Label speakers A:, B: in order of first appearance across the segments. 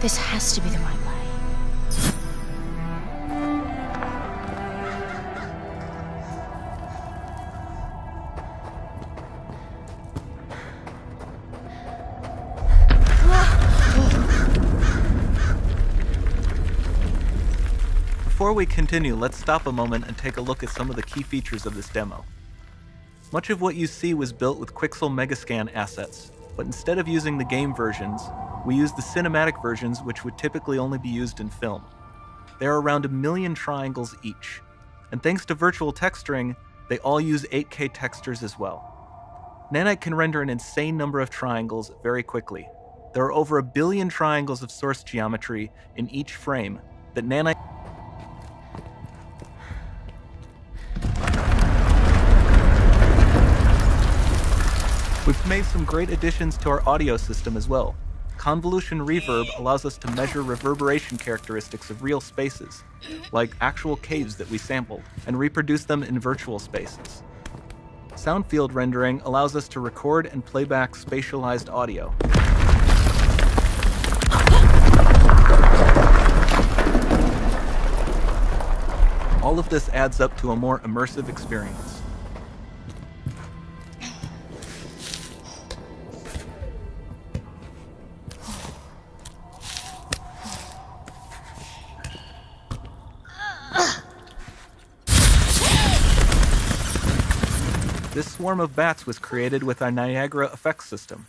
A: This has to be the right way.
B: Before we continue, let's stop a moment and take a look at some of the key features of this demo. Much of what you see was built with Quixel Megascan assets, but instead of using the game versions, we used the cinematic versions, which would typically only be used in film. There are around 1 million triangles each, and thanks to virtual texturing, they all use 8K textures as well. Nanite can render an insane number of triangles very quickly. There are over 1 billion triangles of source geometry in each frame that Nanite We've made some great additions to our audio system as well. Convolution reverb allows us to measure reverberation characteristics of real spaces, like actual caves that we sampled, and reproduce them in virtual spaces. Sound field rendering allows us to record and play back spatialized audio. All of this adds up to a more immersive experience. This swarm of bats was created with our Niagara effects system.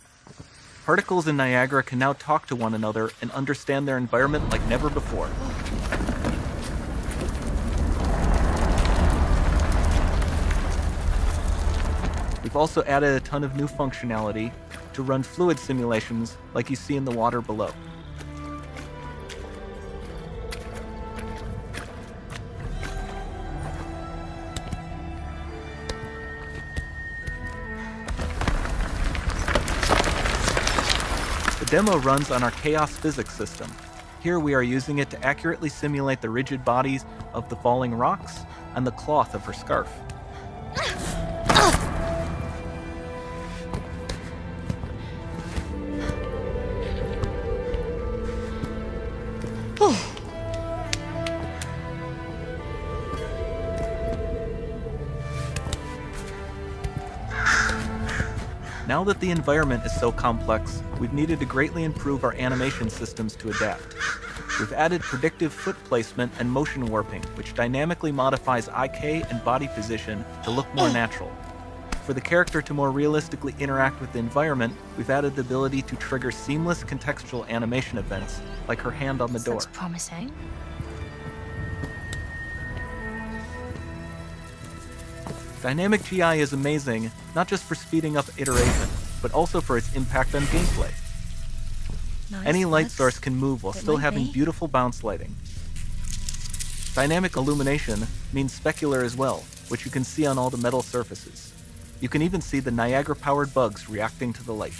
B: Particles in Niagara can now talk to one another and understand their environment like never before. We've also added a ton of new functionality to run fluid simulations like you see in the water below. The demo runs on our chaos physics system. Here we are using it to accurately simulate the rigid bodies of the falling rocks and the cloth of her scarf. Now that the environment is so complex, we've needed to greatly improve our animation systems to adapt. We've added predictive foot placement and motion warping, which dynamically modifies IK and body position to look more natural. For the character to more realistically interact with the environment, we've added the ability to trigger seamless contextual animation events, like her hand on the door.
A: Looks promising.
B: Dynamic GI is amazing, not just for speeding up iteration, but also for its impact on gameplay.
A: Nice.
B: Any light source can move while still having beautiful bounce lighting. Dynamic illumination means specular as well, which you can see on all the metal surfaces. You can even see the Niagara-powered bugs reacting to the light.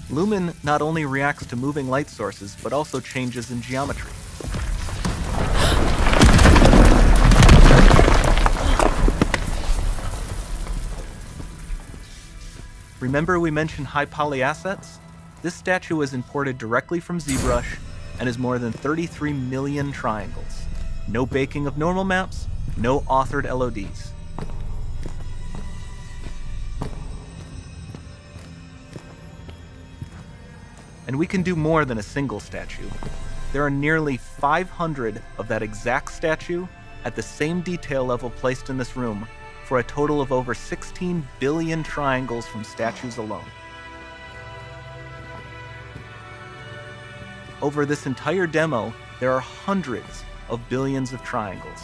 B: Lumen not only reacts to moving light sources, but also changes in geometry. Remember we mentioned high poly assets? This statue was imported directly from ZBrush and is more than 33 million triangles. No baking of normal maps, no authored LODs. And we can do more than a single statue. There are nearly 500 of that exact statue at the same detail level placed in this room, for a total of over 16 billion triangles from statues alone. Over this entire demo, there are hundreds of billions of triangles.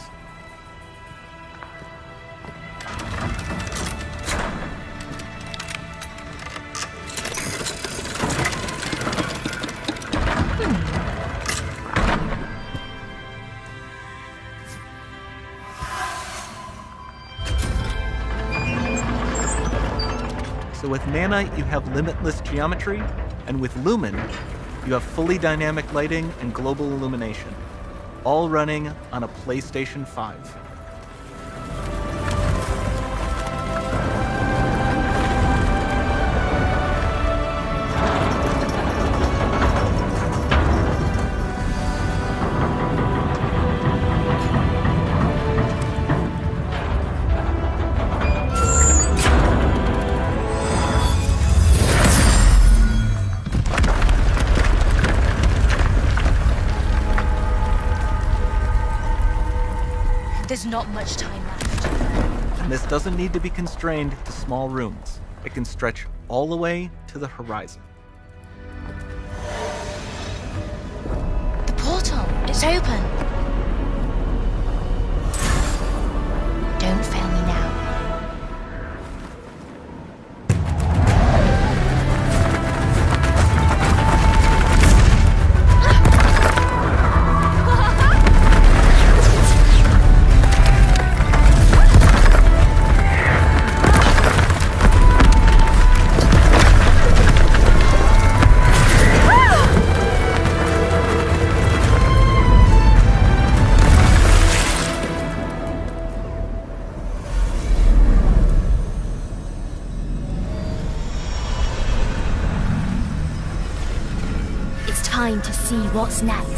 B: So with Nanite, you have limitless geometry, and with Lumen, you have fully dynamic lighting and global illumination, all running on a PlayStation 5.
A: There's not much time left.
B: And this doesn't need to be constrained to small rooms. It can stretch all the way to the horizon.
A: The portal, it's open. Don't fail me now.
C: Time to see what's next.